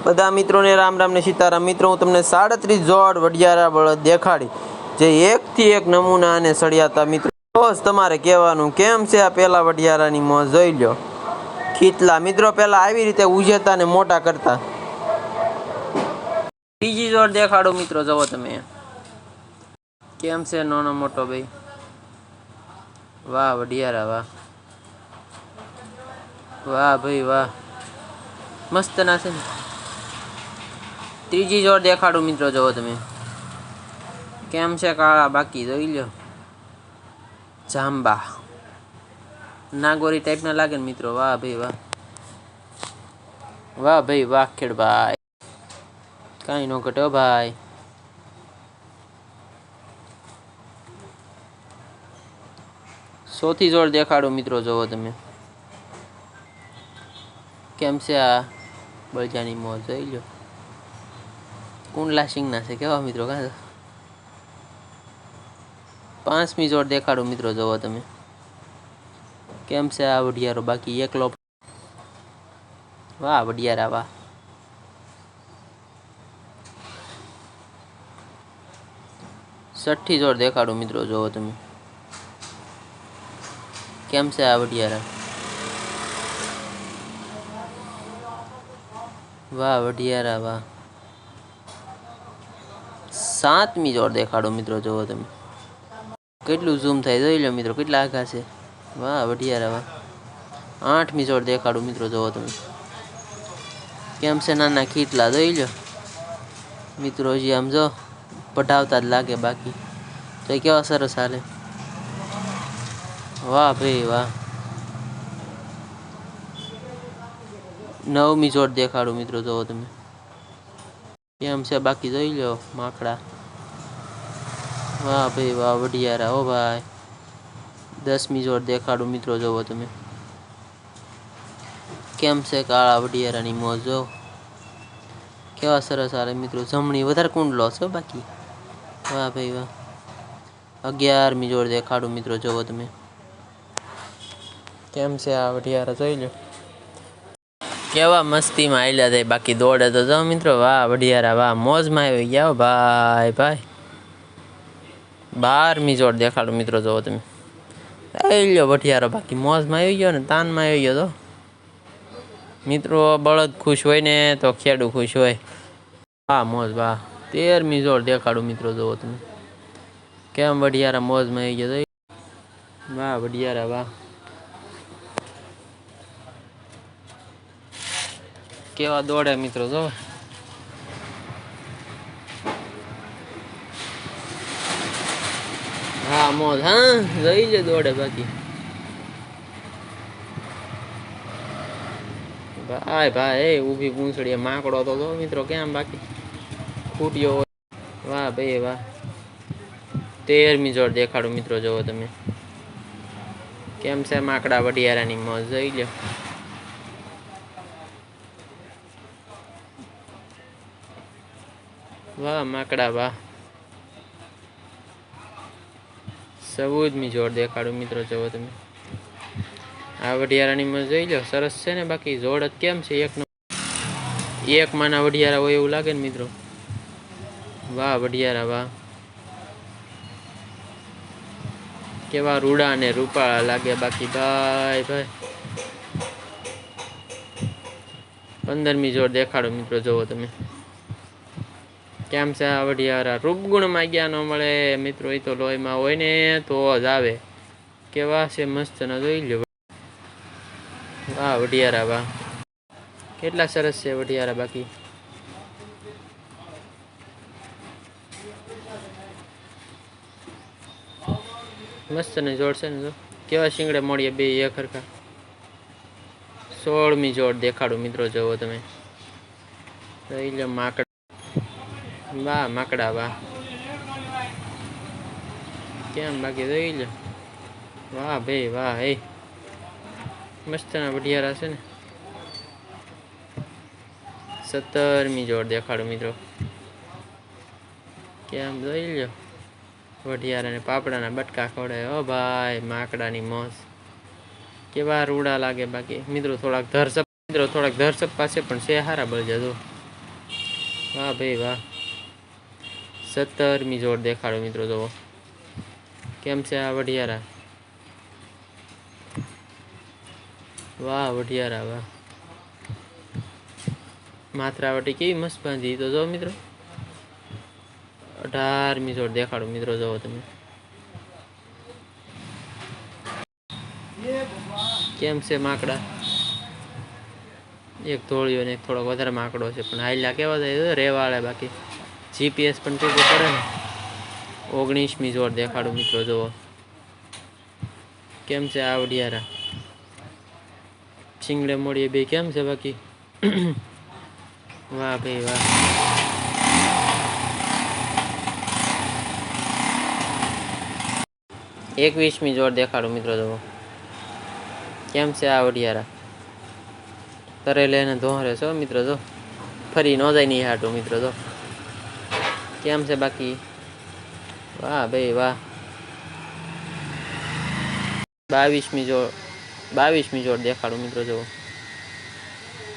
બધા મિત્રોને રામ રામ ને સીતારામ। મિત્રો હું તમને 37 જોડ વઢિયારા બળદ દેખાડી જે એકથી એક નમૂના અને સળિયાતા। મિત્રો બસ તમારે કહેવાનું કેમ છે આ પેલા વઢિયારાની મોજ જોઈ લો। ખીતલા મિત્રો પેલા આવી રીતે ઉજેતા ને મોટા કરતા। બીજી જોડ દેખાડો મિત્રો, જવો તમે કેમ છે નાનો મોટો ભાઈ। વાહ વઢિયારા વાહ, વાહ ભાઈ વાહ, મસ્ત ના છે ને। ત્રીજી જોડ દેખાડું મિત્રો, જુઓ તમે કેમ છે કાળા બાકી જોઈ લો। જાંબા નાગોરી ટાઈપ ના લાગે ને મિત્રો। વાહ ભાઈ વાહ, વાહ ભાઈ વાહ ખેડભાઈ, કાંઈ નો ઘટે ભાઈ। ચોથી જોડ દેખાડું મિત્રો, જુઓ તમે કેમ છે આ બળજાની મોજ જોઈ લો। કુંડલા સિંગ ના છે કેવા મિત્રો કાં। પાંચમી જોડ દેખાડું મિત્રો, જુઓ તમે કેમ છે આ વઢિયારો બાકી એકલો। વાહ વઢિયારા વાહ, છઠ્ઠી જોડ દેખાડું મિત્રો, જુઓ તમે કેમ છે આ વઢિયારા। વાહ વઢિયારા વાહ। સાતમી જોડ દેખાડો મિત્રો, જુઓ તમે કેટલું ઝૂમ થાય જોઈ લો મિત્રો, કેટલા આઘા છે। વાહ વઢિયારા વાહ। આઠમી જોડ દેખાડું મિત્રો, જુઓ તમે કેમ છે નાના ખીતલા જોઈ લો મિત્રો। હજી આમ જો પઢાવતા જ લાગે બાકી તો કેવા સરસ હાલે। વાહ ભાઈ વાહ। નવમી જોડ દેખાડું મિત્રો, જુઓ તમે કેમ છે બાકી જોઈ લો માકડા। વાહ ભાઈ વાહ વઢિયારા હો ભાઈ। દસમી જોડ દેખાડું મિત્રો, જુઓ તમે કેમ છે કાળા વઢિયારાની મોજ જો કેવા સરસ હાલે મિત્રો। જમણી વધારે કુંડલો છે બાકી। વાહ ભાઈ વાહ। 11મી જોડ દેખાડું મિત્રો, જુઓ તમે કેમ છે આ વઢિયારા જોઈ લો કેવા મસ્તીમાં આયલા થાય બાકી દોડે તો જાઓ મિત્રો। વાહ વઢિયારા વાહ, મોજમાં આવી ગયા ભાઈ ભાઈ। 12મી જોડ દેખાડું મિત્રો, જુઓ તમે આવી લો વઢિયારો બાકી મોજમાં આવી ગયો ને તાનમાં આવી ગયો તો મિત્રો। બળદ ખુશ હોય ને તો ખેડૂ ખુશ હોય। વાહ મોજ વાહ। 13મી જોડ દેખાડું મિત્રો, જુઓ તમે કેમ વઢિયારા મોજમાં આવી ગયો। વાહ વઢિયારા વાહ, કેવા દોડે મિત્રો જો। હા મોજ હા જોઈ લે દોડે બાકી ભાઈ ભાઈ। ઊભી પૂંછડીએ માકડો તો જો મિત્રો કેમ બાકી ખૂટ્યો હોય। વાહ ભાઈ વાહ। 13મી જોડ દેખાડું મિત્રો, જુઓ તમે કેમ છે માકડા વઢિયારાની મોજ જોઈ લો। વાહ માકડા વાહ। 14મી જોડ દેખાડું મિત્રો, જુઓ તમે આ વઢિયારાની મોજ જોઈ લો સરસ છે ને બાકી જોડ જ કેમ છે એક માના વઢિયારા હોય એવું લાગે ને મિત્રો। વાહ વઢિયારા વાહ, કેવા રૂડા ને રૂપાળા લાગે બાકી ભાઈ ભાઈ। 15મી જોડ દેખાડો મિત્રો, જુઓ તમે કેમ છે આ વઢિયારા। રૂપગુણમાં ગયા ન મળે મિત્રો, એ તો લોહીમાં હોય ને તો જ આવે। કેવા છે મસ્ત ના જોઈ લો। વાહ વઢિયારા વાહ, કેટલા સરસ છે વઢિયારા બાકી। મસ્ત ને જોડ છે ને જો કેવા શિંગડે મળીએ બે એક હરખા। 16મી જોડ દેખાડું મિત્રો, જુઓ તમે જોઈ લો માકડા વાહ માકડા વાહ, કેમ બાકી જોઈ લો। વાહ ભાઈ વાહ એ મસ્ત ના વઢિયારા છે ને। 17મી જોડ દેખાડું મિત્રો, કેમ જોઈ લો વઢિયારાને પાપડાના બટકા ખવડાવે ઓ ભાઈ માકડાની મોજ। કેવા રૂડા લાગે બાકી મિત્રો। થોડાક ધરસપ પાસે પણ છે હારા બળજા જો વાહ ભાઈ વાહ. 17મી જોડ દેખાડો મિત્રો જુઓ કેમ છે આ વઢિયારા. વાહ વઢિયારા વાહ. માથરાવટી કેવી મસ્ત બાંધી તો જો મિત્રો. 18મી જોડ દેખાડો મિત્રો જુઓ તમે કેમ છે માકડા. એક ધોળિયો ને થોડોક વધારે માકડો છે પણ હાઈલા કેવા થાય રેવાળે બાકી જીપીએસ પણ ટૂંકું પડે ને. 19મી જોડ દેખાડું મિત્રો જુઓ કેમ છે આ વઢિયારા. શિંગડે મોડીએ બે કેમ છે બાકી. વાહ ભાઈ વાહ. 21મી જોડ દેખાડું મિત્રો જુઓ કેમ છે આ વઢિયારા. તરે લઈને ધોરે છો મિત્રો જો ફરી ન જાય નહીં હાટું મિત્રો જો કેમ છે બાકી. વાહ ભાઈ વાહ. 22મી જોડ દેખાડું મિત્રો જુઓ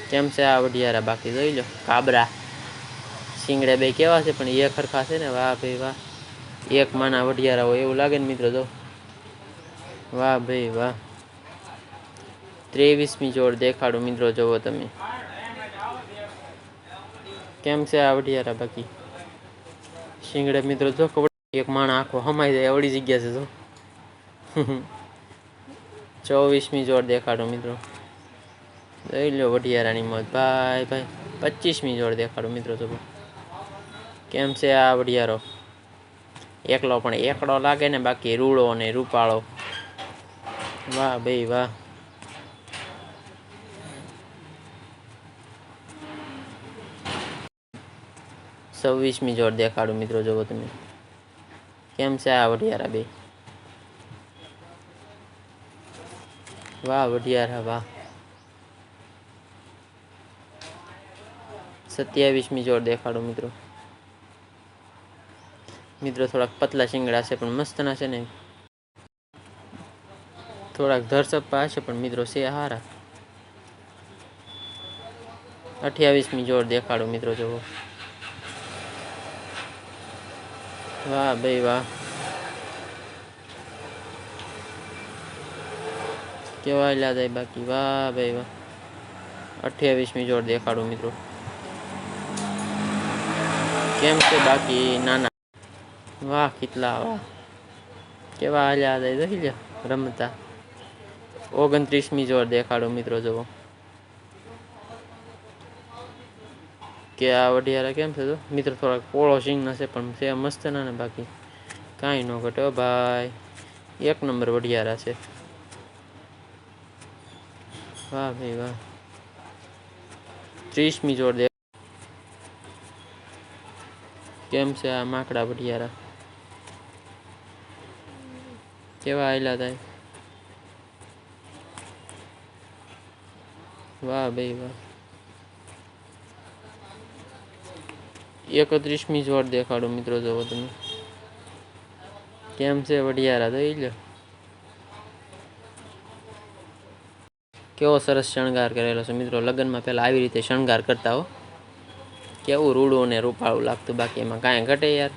કેમ છે આ વઢિયારા બાકી જોઈ લો કાબરા. શિંગડે બે કેવા છે પણ એ ખરખા છે ને. વાહ ભાઈ વાહ. એક માના વઢિયારા હોય એવું લાગે ને મિત્રો જો વાહ ભાઈ વાહ. 23મી જોડ દેખાડું મિત્રો જુઓ તમે કેમ છે આ વઢિયારા બાકી. શિંગડે મિત્રો જો એક માણા આખો હમાઈ જાય એવડી જગ્યા છે જો. 24મી જોડ દેખાડો મિત્રો જોઈ લો વઢિયારાની મોજ ભાઈ ભાઈ. 25મી જોડ દેખાડો મિત્રો તો કેમ છે આ વઢિયારો. એકલો પણ એકડો લાગે ને બાકી રૂડો ને રૂપાળો. વાહ ભાઈ વાહ. 26મી જોડ દેખાડો મિત્રો જુઓ તમે કેમ છે આ વઢિયારા બે. વાહ વઢિયારા વાહ. 27મી જોડ દેખાડો મિત્રો થોડાક પતલા શિંગડા છે પણ મસ્ત ના છે ને. થોડાક ધરસપ્પા હશે પણ મિત્રો છે હારા. 28મી જોડ દેખાડો મિત્રો જુઓ વાહ ભાઈ વાહ. કેવા યાદ આવે બાકી. વાહ ભાઈ વાહ. 28મી જોડ દેખાડો મિત્રો કેમ છે બાકી નાના. વાહ કેટલા વાહ. કેવા હાલ્યા હતા જોઈ લો રમતા. 29મી જોડ દેખાડો મિત્રો જુઓ કે આ વઢિયારા કેમ છે તો મિત્રો થોડાક પોળો સિંગ હશે પણ છે મસ્ત ના ને બાકી કાંઈ ન ઘટે ભાઈ. એક નંબર વઢિયારા છે. વાહ ભાઈ વાહ. 30મી જોડ કેમ છે આ માકડા વઢિયારા કેવા આયલા થાય. વાહ ભાઈ વાહ. 31મી જોડ દેખાડો મિત્રો જુઓ તમે કેમ છે વઢિયારા જોઈ લો કેવો સરસ શણગાર કરેલો છે મિત્રો. લગ્નમાં પહેલાં આવી રીતે શણગાર કરતા હો કેવું રૂડું ને રૂપાળું લાગતું બાકી એમાં કાંઈ ઘટે યાર.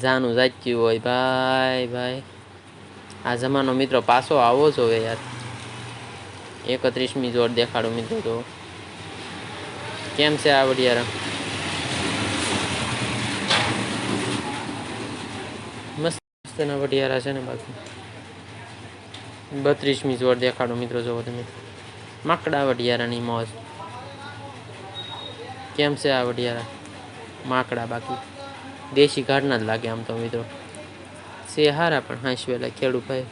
જાનું જાચ્યું હોય ભાઈ ભાઈ. આ જમાનો મિત્રો પાછો આવવો જોઈએ યાર. 31મી જોડ દેખાડો મિત્રો તો કેમ છે આ વઢિયારા. મસ્ત મસ્તના વઢિયારા છે ને બાકી. 32મી જોડ દેખાડો મિત્રો જુઓ તમે માકડા વઢિયારાની મોજ કેમ છે આ વઢિયારા. માકડા બાકી દેશી ઘાટના જ લાગે આમ તો મિત્રો છે હારા પણ હાંસવેલા ખેડૂ ભાઈ.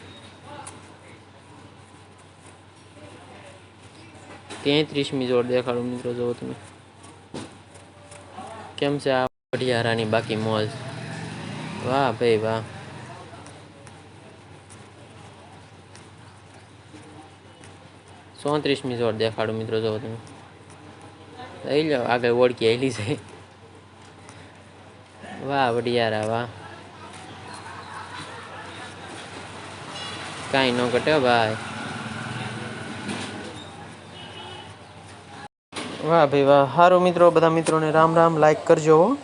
33મી જોડ દેખાડો મિત્રો જુઓ તમે કેમ છે આ વઢિયારાની બાકી મોજ. વાહ ભાઈ વાહ. 34મી જોડ દેખાડો મિત્રો જુઓ તમે લઈ લો આગળ ઓળખી હેલી છે. વાહ વઢિયારા વાહ. કાંઈ ન ઘટે ભાઈ. વાહ ભાઈ વાહ. સારું મિત્રો, બધા મિત્રોને રામ રામ. લાઈક કરજો.